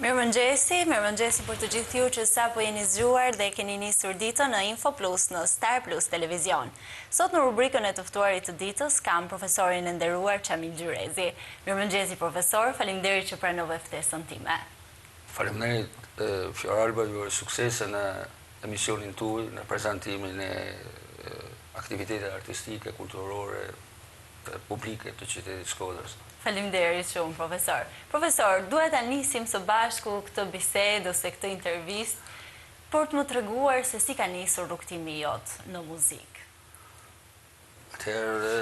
Mirëmëngjesi për të gjithë ju që sapo jeni zgjuar dhe keni nisur ditën në Info Plus në Star Plus Televizion. Sot në rubrikën e të ftuarit të ditës kam profesorin e nderuar Çamil Gjyrezi. Mirëmëngjesi profesor, faleminderit që pranove ftesën time. Faleminderit Fjor Alba, ju suksese në emisionin tuaj, në prezantimin e aktivitetet artistike, kulturore, publike të qytetit Shkodrës. Faleminderit shumë, profesor. Profesor, duhet ta nisim së bashku këtë bisedë ose këtë intervistë për të më treguar se si ka nisur rrugtimi jot në muzikë. Atëherë,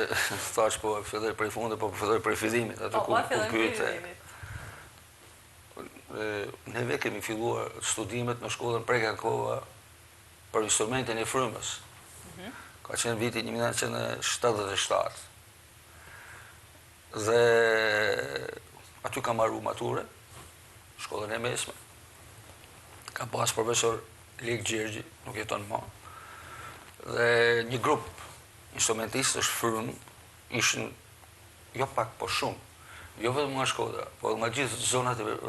thash po filloj prej fundit, po filloj prej fillimit, atë ku pyete. Neve kemi filluar studimet në shkollën Prekakova për instrumentin e frymës. Ka qenë viti 1977. Dhe aty kam marru mature, shkollën e mesme. Kam pas profesor Lek Gjergji, nuk jeton më. Dhe një grup instrumentistësh frymë ishin jo pak po shumë, jo vetëm nga Shkodra, po nga gjithë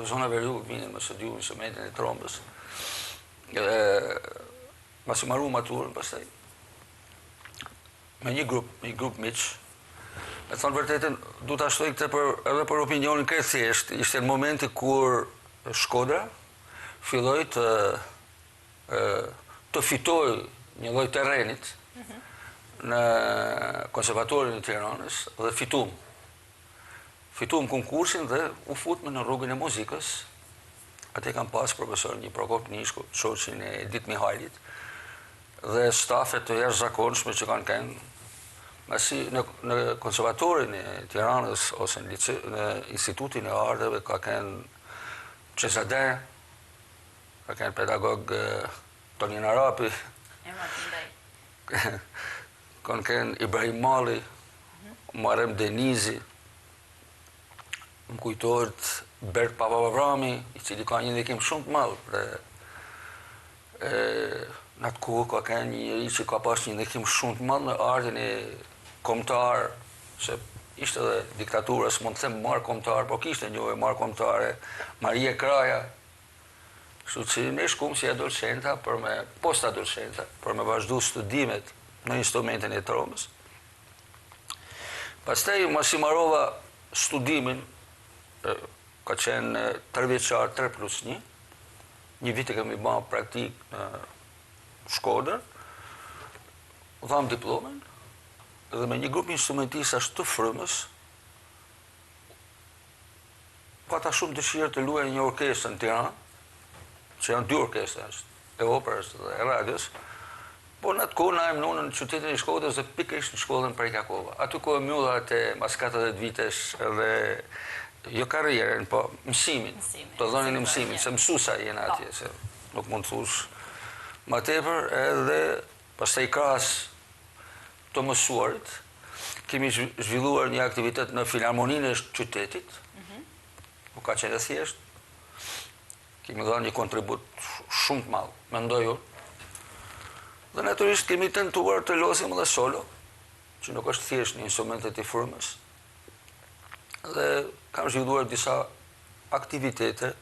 zona veriut vinin me studiu instrumentin e trombës. Pasi marru maturën pastaj me një grup miq. Me thonë vërtetën, du të ashtoj këtë edhe për opinionin këtë thjesht. Ishte në momenti kur Shkodra filloj të fitoj një lloj terrenit në Konservatorin e Tiranës dhe fitum. Fitum konkursin dhe u futme në rrugën e muzikës. Ate kam pas profesor një Prokop Nishko, shoqin e Dit Mihajlit, dhe stafet të jashtëzakonshme që kanë kënë. Masi në Konservatorin e Tiranës ose në Institutin e Arteve ka kënë Çezader, ka kënë pedagog Tonin Arapi, ka kënë Ibrahim Malli, Muharrem Denizi, më kujtohet Bert Papavrami, i cili ka një ndikim shumë të madh. Në atë kohë ka kënë një njeri që ka pas një ndikim shumë të madh në artin e kombëtar, se ishte edhe diktatura, s'mund të them marrë kombëtar, po kishte një marrë kombëtare, Marie Kraja. Kështu që ne shkum si adoleshenta, post-adoleshenta, për me vazhdu studimet në instrumentin e trombës. Pastaj masi marrova studimin, ka qenë 3 vjeçar, 3+1, një vit e kemi bërë praktik në Shkodër, dham diplomen, dhe me një grup instrumentistash të frymës, pata shumë dëshirë të luaj një orkestrë në Tiranë, që janë 2 orkestra, e operës dhe e radios, po në atë kohë na e mnunë në qytetin e Shkodrës dhe pikërisht në shkollën Prekakova. Aty kohë mjulla të mas 40 vitesh dhe jo karrierën, po mësimin, të dhënien e mësimin, se mësuesa jena atje, se nuk mund të thush ma tepër, edhe pastaj krahas të mësuarit, kemi zhvilluar një aktivitet në Filharmoninë e qytetit, nuk ka qenë thjesht, kemi dhënë një kontribut shumë të madh, mendoj unë, dhe natyrisht kemi tentuar të losim edhe solo, që nuk është thjesht një instrumentet i frymës, dhe kam zhvilluar disa aktivitete,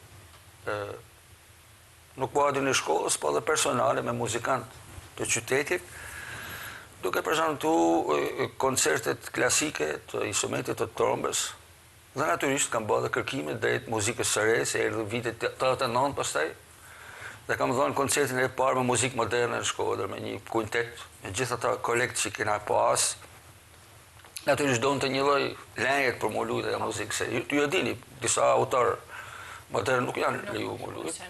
nuk po adin e shkollës, po edhe personale me muzikant të qytetit, duke prezantu koncertet klasike të instrumentit të trombës, dhe natyrisht kam bërë dhe kërkime drejt muzikës së re, se erdhi vitet 89 pastaj, dhe kam dhënë koncertin e parë me muzikë moderne në Shkodër, me një kuntet, me gjithë ata kolekt që kena pas. Natyrisht donte një lloj lejet për mu lujt e muzikë, se ju e dini, disa autorë moderne nuk janë leju mu lujt.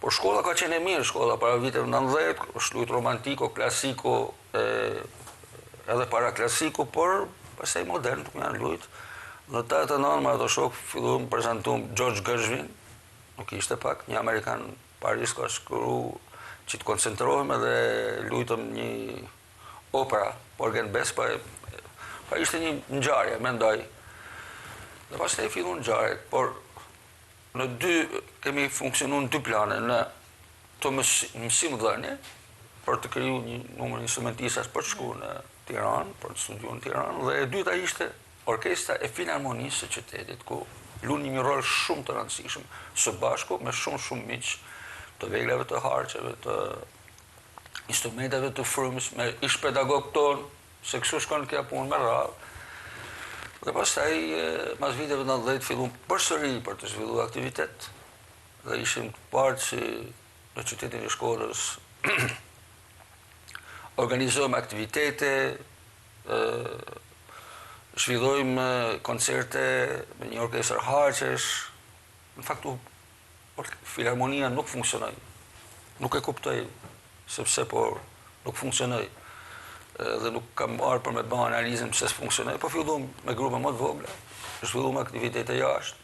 Por shkolla ka qenë e mirë, shkolla para viteve 90, është lujt romantiko, klasiko, edhe para klasiko, por pastaj modern nuk janë lujt. Në 89 me ato shok filluam prezantuam George Gershwin, nuk ishte pak, një Amerikan Paris ka shkruar që të koncentrohem edhe lujtëm një opera, Porgy and Bess, pa ishte një ngjarje, mendoj. Dhe pastaj filluan ngjarjet, por kemi funksionu në 2 plane, në të mësim dhënie, për të kriju një numër instrumentistash për të shkuar në Tiranë, për të studiuar në Tiranë, dhe e dyta ishte orkestra e Filharmonisë së qytetit, ku lunë një rol shumë të rëndësishëm, së bashku me shumë miq të veglave të harqeve, të instrumenteve të frymës, me ish pedagog tonë, se kështu shkon kja punë me radhë. Dhe pastaj, mas viteve 90, fillum përsëri për të zhvilluar aktivitet. Dhe ishim të parë që në qytetin e Shkodrës organizojmë aktivitete, zhvillojmë koncerte me një orkestër harqesh. Në faktu, filharmonia nuk funksionoi. Nuk e kuptoj, sepse por nuk funksionoi. Dhe nuk kam marrë për me bëha analizën pëse s'funksionoi, po fillum me grupe më të vogla, zhvillum aktivitete jashtë.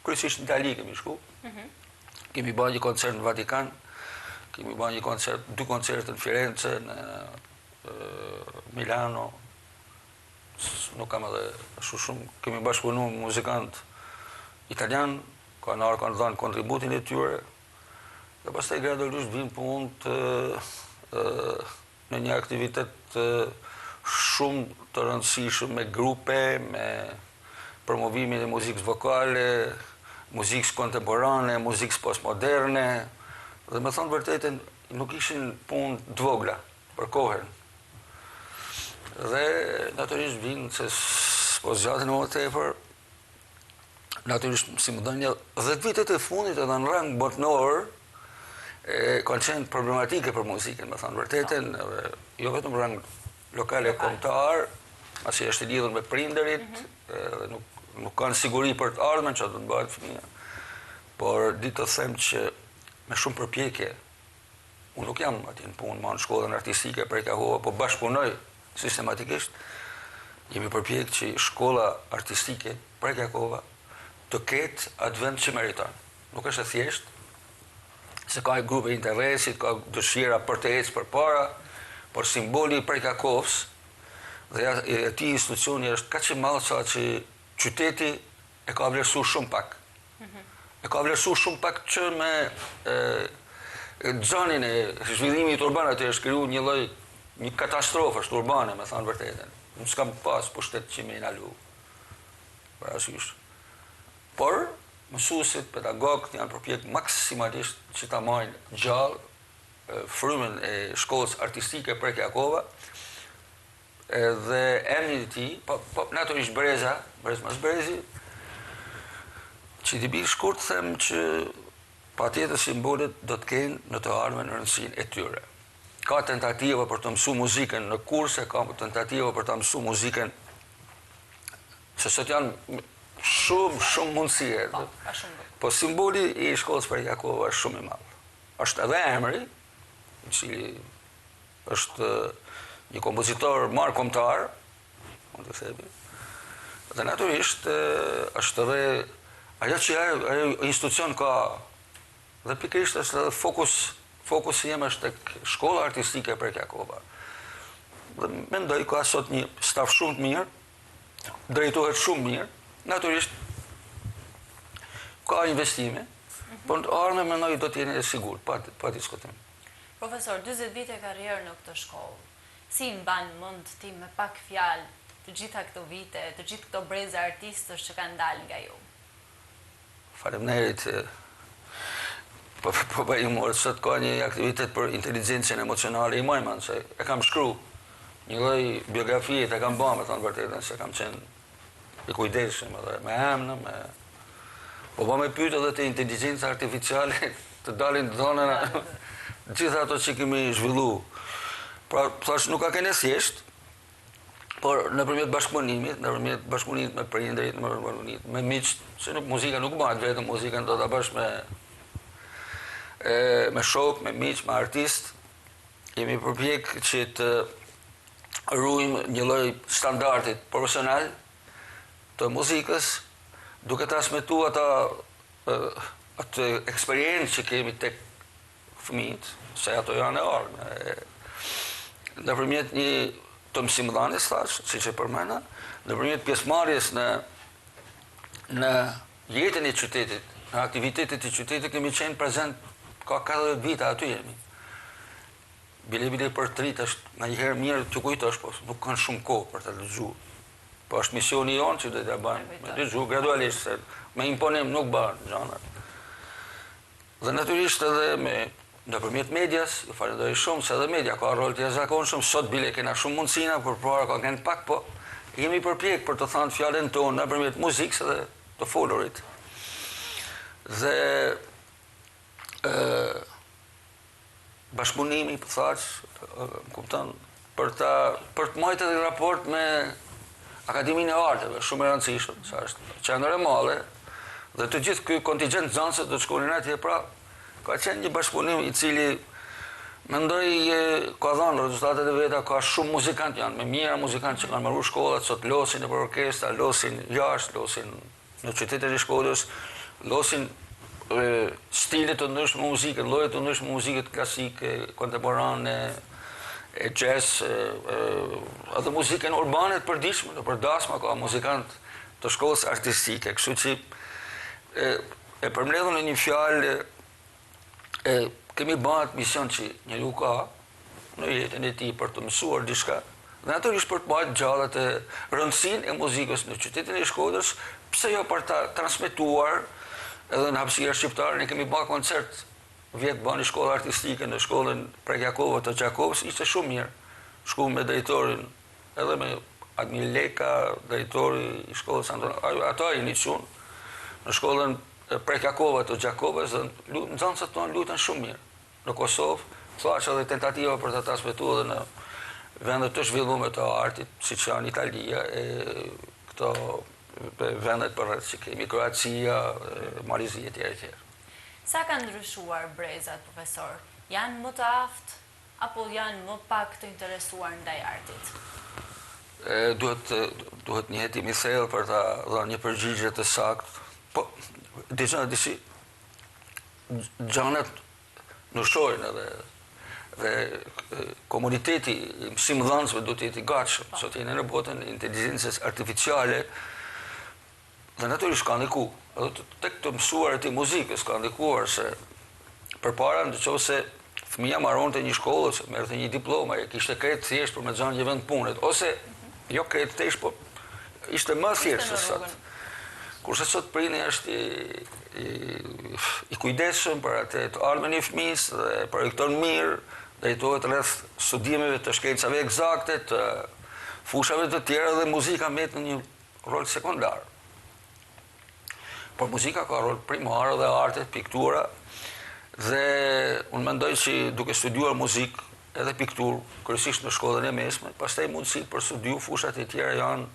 Kryesisht në Itali kemi shku. Kemi bërë një koncert në Vatikan, kemi bërë dy koncerte në Firenze, në Milano. Nuk kam edhe shumë. Kemi bashkëpunu muzikant italian, kanë dhënë kontributin e tyre. Dhe pastaj gradualisht vim punë në një aktivitet shumë të rëndësishëm me grupe, me promovimin e muzikës vokale, muzikës kontemporane, muzikës postmoderne, dhe me thonë vërtetën nuk ishin punë të vogla për kohën. Dhe natyrisht vinë se s'po zgjaten më tepër, natyrisht si më dhënë 10 vitet e fundit edhe në rang botëror, kanë qenë problematike për muzikën, me thonë vërtetën, jo vetëm rang lokale kombëtar, pasi është i lidhur me prindërit, dhe nuk kanë siguri për të ardhmen që do të bëhet fëmija. Por ditë të them që me shumë përpjekje, unë nuk jam atje në punë, ma në shkollën artistike për Kjahova, po bashkëpunoj sistematikisht, jemi përpjek që shkolla artistike për Kjahova të ketë atë vend që meriton. Nuk është e thjeshtë, se ka grupe interesit, ka dëshira për të ecë për para, por simboli për Kjahovës dhe ati institucioni është ka që malë sa që qyteti e ka vlerësu shumë pak. E ka vlerësu shumë pak që me gjanin e zhvillimit urban atë është kriju një katastrofë është urbane, me thanë vërtetën. Nuk s'kam pas pushtet që me inalu. Parasysh. Por, mësuesit, pedagogët janë përpjek maksimalisht që ta marrin gjallë frymën e shkollës artistike për Kjahova, dhe emri i tij, po natyrisht Breza mas Brezi, që t'i bi shkurt them që patjetër simbolet do të kenë në të ardhmen rëndësinë e tyre. Ka tentativa për të mësuar muzikën në kurse, ka tentativa për të mësuar muzikën, se sot janë shumë mundësie. Po simboli i shkollës për Kjahova është shumë i madh. Është edhe emri, i cili është një kompozitor marrë kombëtar, mund të themi. Dhe natyrisht është edhe ajo që ajo institucion ka, dhe pikërisht është edhe fokusi jem është tek shkolla artistike për Kjahova. Dhe mendoj ka sot një staf shumë të mirë, drejtohet shumë mirë. Natyrisht, ka investime, por në ardhme mendoj do t'jeni e sigur, pa diskutim. Profesor, 20 vite karrierë në këtë shkollë, si mban mend ti me pak fjalë të gjitha këto vite, të gjithë këto breza artistësh që kanë dalë nga ju? Faleminderit. Po bëjmë morë, sot ka një aktivitet për inteligencën emocionale i majman, se e kam shkru një lloj biografie, e kam bërë, me thonë vërtetën, se kam qenë i kujdesshëm edhe me emnë, po me pyet edhe të inteligjenca artificiale të dalin të dhëna gjitha ato që kemi zhvillu. Pra, thash nuk ka kene thjesht, por nëpërmjet bashkëpunimit me prindërit, me miqt, se muzika nuk bëhet vetëm, muzikën do ta bësh me shok, me miq, me artist. Jemi përpjek që të ruajmë një lloj standardit profesional të muzikës, duke transmetuar atë eksperiencë që kemi tek fëmijët, se ato janë e ardhme. Nëpërmjet një të mësimdhënies, thash, siç e përmenda, nëpërmjet pjesëmarrjes në jetën e qytetit, në aktivitetet e qytetit, kemi qenë prezent ka 40 vite aty jemi. Bile për trit është nga njëherë mirë të kujtosh, po nuk kanë shumë kohë për të lexuar. Po është misioni jonë që do t'ja bëjmë, me dëgju gradualisht, se me imponim nuk bëhen gjanat. Dhe natyrisht edhe nëpërmjet medias, ju falenderoj shumë se edhe media ka rol të jashtëzakonshëm, sot bile kena shumë mundësina, por para ka qenë pak, po jemi përpjek për të thënë fjalën tonë nëpërmjet muzikës edhe të folurit. Dhe bashkëpunimi, po thash, kupton, për të marrë edhe raport me Akademinë e Arteve, shumë e rëndësishëm, sa është qendër e madhe, dhe të gjithë ky kontingjent nxënësve do të shkonin atje, pra ka qenë një bashkëpunim i cili mendoj ka dhënë rezultatet e veta, ka shumë muzikantë janë, me mira muzikantë që kanë marrë shkollat, sot losin nëpër orkestra, losin jashtë, losin në qytetet e Shkodrës, losin stile të ndryshme muzike, lloje të ndryshme muzikët klasike, kontemporane, e jazz, edhe muzikën urbane të përditshme, nëpër dasma ka muzikantë të shkollës artistike, kështu që e përmbledhur në një fjalë kemi bërë mision që njeriu ka në jetën e tij për të mësuar diçka, dhe natyrisht për të marrë gjallë atë rëndësinë e muzikës në qytetin e Shkodrës, pse jo për ta transmetuar edhe në hapësira shqiptare. Ne kemi bërë koncert vjet bani shkolla artistike në shkollën Prekjakova të Gjakovës, ishte shumë mirë. Shku me drejtorin, edhe me Admir Leka, drejtori i shkollës Anton, ata i niçun në shkollën Prekjakova të Gjakovës, dhe nxënësat tonë lutën shumë mirë. Në Kosovë, thash edhe tentativa për të transmetuar edhe në vendet të zhvilluara të artit, siç janë Italia, këto vendet përreth që kemi, Kroacia, Malizia etj. Sa kanë ndryshuar brezat, profesor? Janë më të aftë apo janë më pak të interesuar ndaj artit? Duhet një hetim i thellë për ta dhënë një përgjigje të saktë. Po, disi gjanat ndryshojnë dhe komuniteti i mësimdhënësve duhet të jetë i gatshëm. Sot jemi në botën e inteligjencës artificiale, dhe natyrisht ka ndiku, edhe tek të mësuarit e muzikës ka ndikuar, se përpara nëse fëmia marronte një shkollë ose merrte një diplomë, kishte krejt thjesht për me xhanë një vend punet, ose jo krejt thjesht, po ishte më thjesht se sot. Kurse sot prindi është i kujdesshëm për atë të ardhmen e fëmijës dhe projekton mirë, drejtohet rreth studimeve të shkencave eksakte, të fushave të tjera, dhe muzika mbet në një rol sekondar. Por muzika ka rol primar dhe artet, piktura, dhe unë mendoj që duke studiuar muzikë edhe pikturë, kryesisht në shkollën e mesme, pastaj mundësitë për studiu fushat e tjera janë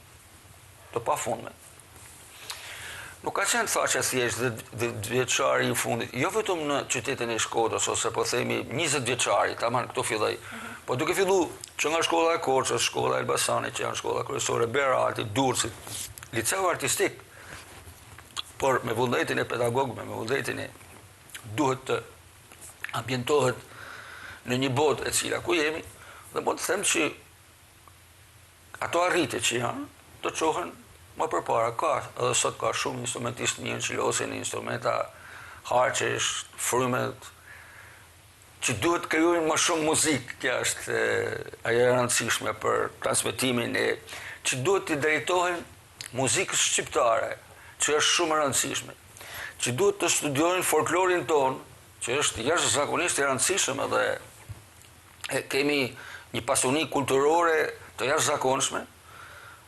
të pafundme. Nuk ka qenë thashë thjesht dhe vjeçari i fundit, jo vetëm në qytetin e Shkodrës, ose po themi 20 vjeçari, tamam këto filloi, po duke filluar që nga shkolla e Korçës, shkolla e Elbasanit, që janë shkolla kryesore, Berarti, Durrësit, liceu artistik, por me vullnetin e pedagogëve, me vullnetin e duhet të ambientohet në një botë e cila ku jemi, dhe mund të them që ato arritje që janë, të qohen më përpara. Ka, edhe sot ka shumë instrumentistë mirë që losin instrumenta harqesh, frymet, që duhet krijojnë më shumë muzikë, kjo është ajo e rëndësishme për transmetimin që duhet të drejtohen muzikës shqiptare, që është shumë e rëndësishme, që duhet të studiojnë folklorin tonë, që është jashtëzakonisht e rëndësishëm, edhe kemi një pasuni kulturore të jashtëzakonshme,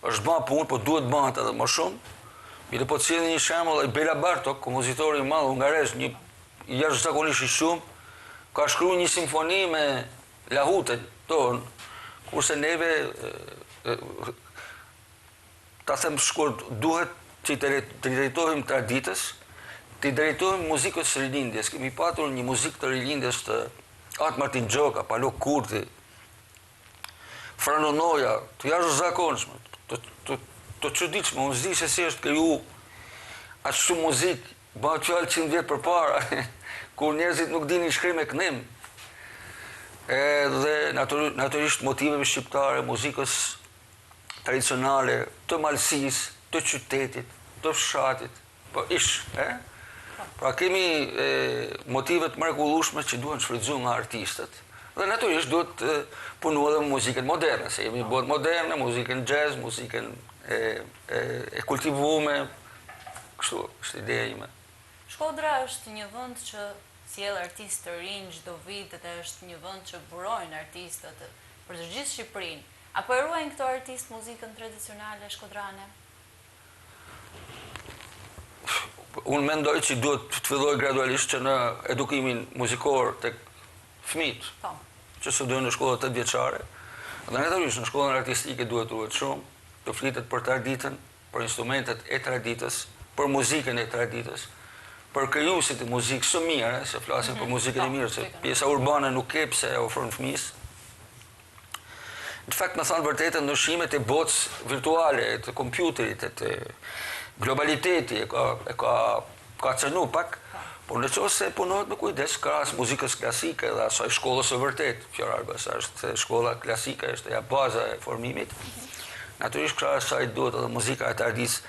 është bën punë, po duhet bëhet edhe më shumë. Mirë, po të sjellni një shembull, ai Bela Bartok, kompozitori i madh hungarez, një jashtëzakonisht i shumë, ka shkruar një simfoni me lahutën tonë, kurse neve ta them shkurt, duhet që të drejtohemi traditës, të drejtohemi muzikës së rilindjes. Kemi patur një muzikë të rilindjes të Atë Martin Gjoka, Palo Kurti, Frano Noja, të jashtëzakonshme, të çuditshme. Unë s'di se si është kriju aq shumë muzikë, bëhet fjalë 100 vjet përpara, kur njerëzit nuk dinin shkrim e kënim. Dhe natyrisht motiveve shqiptare, muzikës tradicionale, të malësisë, të qytetit, të fshatit, po Pra kemi motive të mrekullueshme që duhen shfrytzuar nga artistët. Dhe natyrisht duhet punuar edhe me muzikën moderne, se jemi botë moderne, muzikën jazz, muzikën e kultivume, kështu, është ideja ime. Shkodra është një vend që sjell artistë të rinj çdo vit dhe është një vend që burojnë artistët për të gjithë Shqipërinë. Apo e ruajnë këto artistë muzikën tradicionale shkodrane? Unë mendoj që duhet të filloj gradualisht që në edukimin muzikor të fëmijët, që së dojnë në shkollat 8 vjeçare, dhe natyrisht në shkollën artistike duhet ruhet shumë, të flitet për traditën, për instrumentet e traditës, për muzikën e traditës, për krijuesit e muzikës së mirë, se flasim për muzikën e mirë, se pjesa urbane nuk ke pse e ofron fëmijës. Në fakt, me thënë vërtetën, ndryshimet e botës virtuale, të kompjuterit, të globaliteti e ka cënu pak, por në qoftë se punohet me kujdes krahas muzikës klasike dhe asaj shkollës së vërtet, Fjoralbës, është shkolla klasike, është ja baza e formimit. Natyrisht krahas asaj duhet edhe muzika e tradisë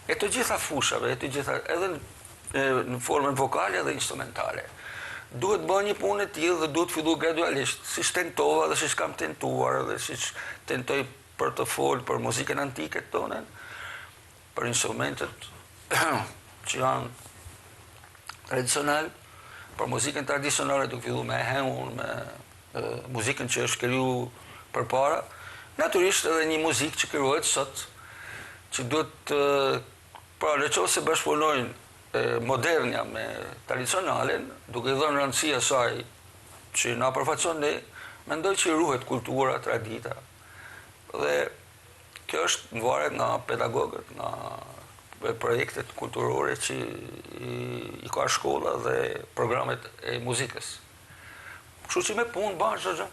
e të gjitha fushave, edhe në formën vokale dhe instrumentale. Duhet bërë një punë e tillë dhe duhet fillu gradualisht, siç tentova dhe siç kam tentuar dhe siç tentoj për të folë për muzikën antike tonë, për instrumentet që janë tradicional, për muzikën tradicionale duke fillu me hengun, me muzikën që është kriju përpara, natyrisht edhe një muzikë që krijohet sot, që duhet pra në qoftë se bashkëpunojnë modernja me tradicionalen, duke dhënë rëndësi asaj që na përfaqëson ne, mendoj që ruhet kultura, tradita. Dhe kjo është varet nga pedagogët, nga projektet kulturore që i ka shkolla dhe programet e muzikës. Kështu që me punë banë çdo gjë.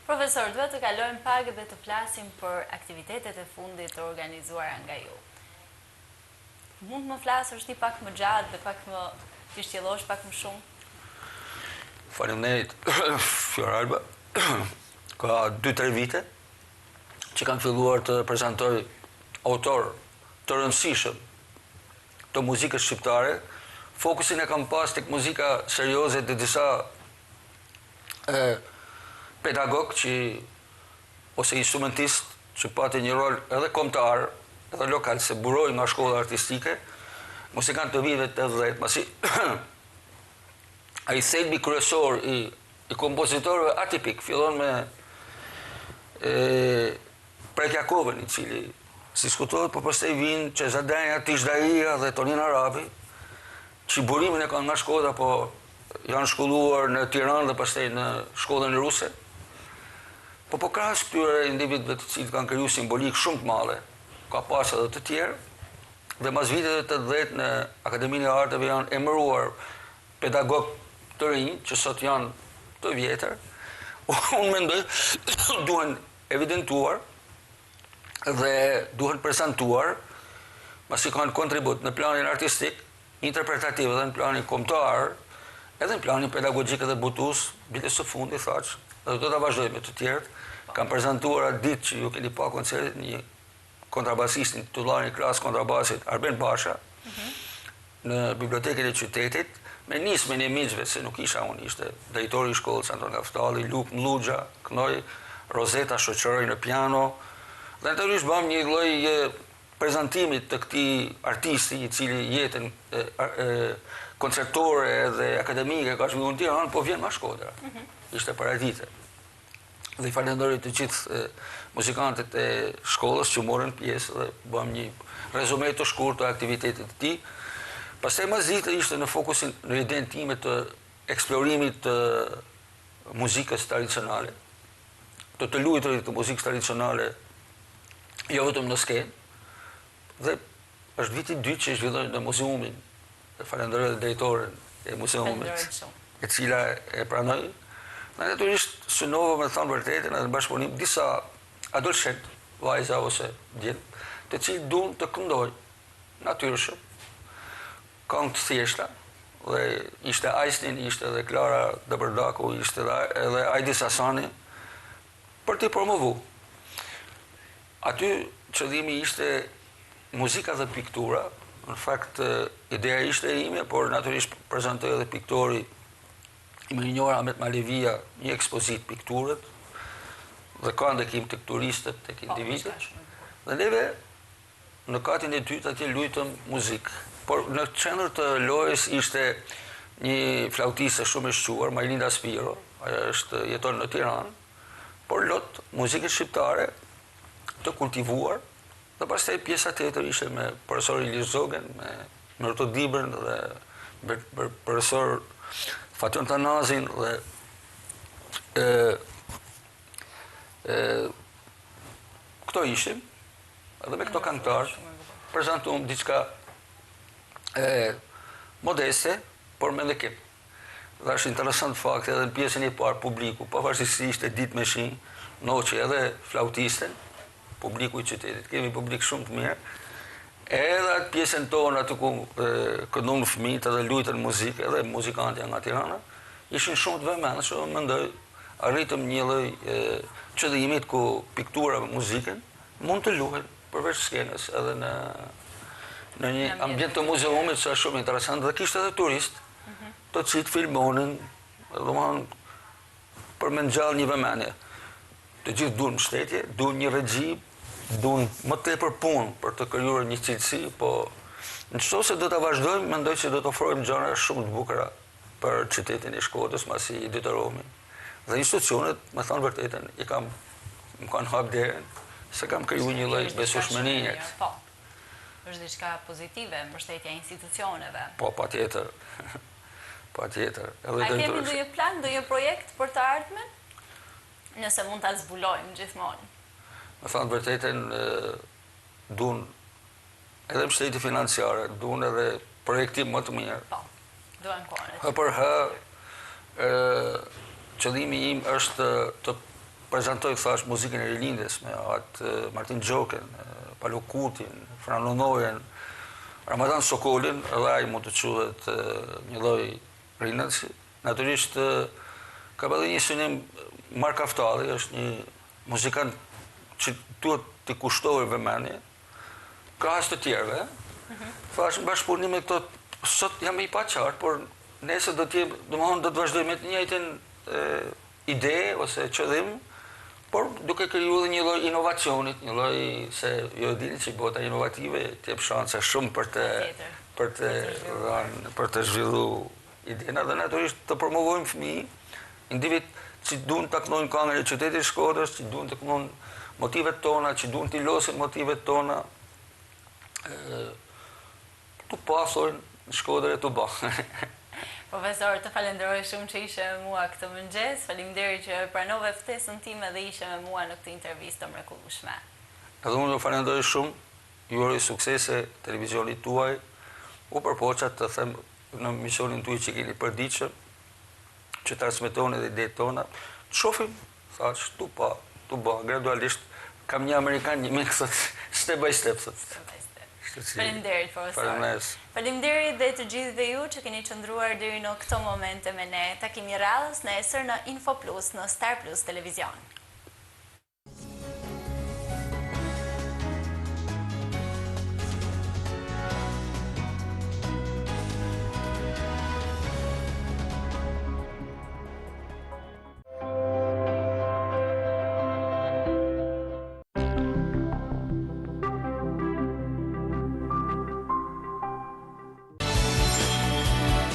Profesor, duhet të kalojmë pak dhe të flasim për aktivitetet e fundit të organizuara nga ju. Mund më flasësh ti pak më gjatë dhe pak më të shtjellosh pak më shumë? Faleminderit, Fjoralba. Ka 2-3 vite që kam filluar të prezantoj autor të rëndësishëm të muzikës shqiptare. Fokusin e kam pas tek muzika serioze të disa pedagog ose instrumentist që pati një rol edhe kombëtar, edhe lokal, se buroj nga shkolla artistike, muzikant të viteve 80, masi ai thelbi kryesor i kompozitorëve atipik fillon me Prekjakovën, i cili si diskutohet, por pastaj vinë Çezadaja, Tishdaria dhe Tonin Arabi, që burimin e kanë nga Shkodra, po janë shkolluar në Tiranë dhe pastaj në shkollën ruse. Po krahas këtyre individëve të cilët kanë kriju simbolik shumë të madhe, ka pas edhe të tjerë, dhe mas viteve të 80 në Akademinë e Arteve janë emëruar pedagog të rinj, që sot janë të vjetër. Unë mendoj duhen evidentuar dhe duhen prezentuar, pasi kanë kontribut në planin artistik, interpretativ dhe në planin kombëtar, edhe në planin pedagogjik dhe butus, bites së fundi thaq, dhe do të vazhdoj me të tjerët. Kam prezentuar atë ditë që ju keni pa koncertit një kontrabasistin titullari i klasë kontrabasit Arben Basha në bibliotekën e qytetit, me nismën e miqve, se nuk isha unë, ishte drejtori i shkollës Anton Kaftalli, Luk Mllugja, kënoj, Rozeta shoqëroi në piano, dhe natyrisht bëm një lloj prezantimit të këtij artisti i cili jetën koncertore dhe akademike ka zhvilluar në Tiranë, po vjen nga Shkodra. Ishte para vite. Dhe i falenderoj të gjithë muzikantët e shkollës që morën pjesë dhe bëm një rezume të shkurtër të aktivitetit të tij. Pastaj mas dite ishte në fokusin në idenë time të eksplorimit të muzikës tradicionale, të luajturit të muzikës tradicionale, jo vetëm në skenë, dhe është viti 2 që zhvilloj në muzeumin, dhe falenderoj dhe drejtoren e muzeumit, e cila e pranoj. Në natyrisht synova me thënë vërtetën edhe në bashkëpunim disa adoleshent, vajza ose djem, të cilë duan të këndojnë natyrshëm, këngë të thjeshta, dhe ishte Ajsnin, ishte edhe Klara Dëbërdaku, ishte edhe Ajdi Sasani, për t'i promovu. Aty qëllimi ishte muzika dhe piktura, në fakt ideja ishte ime, por natyrisht prezantoj edhe piktori i më njohur Ahmet Malevia, një ekspozit pikturët, dhe ka ndekim tek turistët, tek individët. Dhe neve në katin e dytë atje luajtëm muzikë. Por në qendër të lojës ishte një flautiste shumë e shquar, Majlinda Spiro, ajo jeton në Tiranë, por lot muzikën shqiptare të kultivuar, dhe pastaj pjesa tjetër ishte me profesor Ilir Zogen, me Mërto Dibërn dhe profesor Fatjon Tanazin dhe këto ishim, edhe me këto këngëtar prezantuam diçka modeste, por me ndëkim. Dhe është interesant fakt edhe në pjesën e parë publiku, pavarësisht se ishte ditë me shi, noqi edhe flautisten, publiku i qytetit, kemi publik shumë të mirë, edhe atë pjesën tonë aty ku këndon fëmijët edhe luajtën muzikë, edhe muzikantë nga Tirana, ishin shumë të vëmendshëm, mendoj arritëm një lloj qëllimit ku piktura me muzikën mund të luhen përveç skenës edhe në një ambient të muzeumit që është shumë interesant dhe kishte edhe turist të cilët filmonin, domethënë për me ngjall një vëmendje. Të gjithë duan mbështetje, duan një regji, duan më tepër punë për të krijuar një cilësi, po nëse do ta vazhdojmë, mendoj se do të ofrojmë gjëra shumë të bukura për qytetin e Shkodrës, masi i detyrohemi. Dhe institucionet, me thënë vërtetën, më kanë hap derën, se kam krijuar një lloj besueshmërie. Po. Është diçka pozitive, mbështetja e institucioneve. Po, patjetër. Patjetër. A kemi ndonjë plan, ndonjë projekt për të ardhmen? Nëse mund ta zbulojmë gjithmonë. Me thënë vërtetën, duan edhe mbështetje financiare, duan edhe projektim më të mirë. Po. Duan kohën. Hë për hë, qëllimi im është të prezantoj, thash, muzikën e rilindjes me atë Martin Gjoken, Palo Kurtin, Fran Onojen, Ramadan Sokolin, edhe ai mund të quhet një lloj rinësi. Natyrisht ka edhe një synim Mark Aftalli, është një muzikant që duhet të kushtohet vëmendje, krahas të tjerëve. Thash, në bashkëpunim me këto, sot jam i paqartë, por nesër do të vazhdoj me të njëjtën ide ose qëllim, por duke krijuar një lloj inovacionit, një lloj se ju e dini që bota inovative të jep shanse shumë për të zhvilluar idenë dhe natyrisht të promovojmë fëmijë, individ që duan të këndojnë këngën e qytetit të Shkodrës, që duan të këndojnë motivet tona, që duan të losin motivet tona, tu pasojnë në Shkodër e tu bë. Profesor, të falenderoj shumë që ishe me mua këtë mëngjes. Faleminderit që pranove ftesën time dhe ishe me mua në këtë intervistë të mrekullueshme. Edhe unë ju falenderoj shumë, ju uroj suksese televizionit tuaj. U përpoqa të them në misionin tuaj që keni përditshëm, që transmetoni edhe idetë tona. Të shohim, thash, tu bë, gradualisht kam një amerikan, një mik thot, step by step thot. Faleminderit, profesor. Faleminderit dhe të gjithëve ju që keni qëndruar deri në këto momente me ne. Takimi radhës nesër në Info Plus në Star Plus Televizion.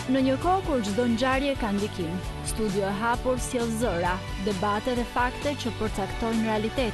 Në një kohë kur çdo ngjarje ka ndikim, studio e hapur sjell zëra, debate dhe fakte që përcaktojnë realitetin.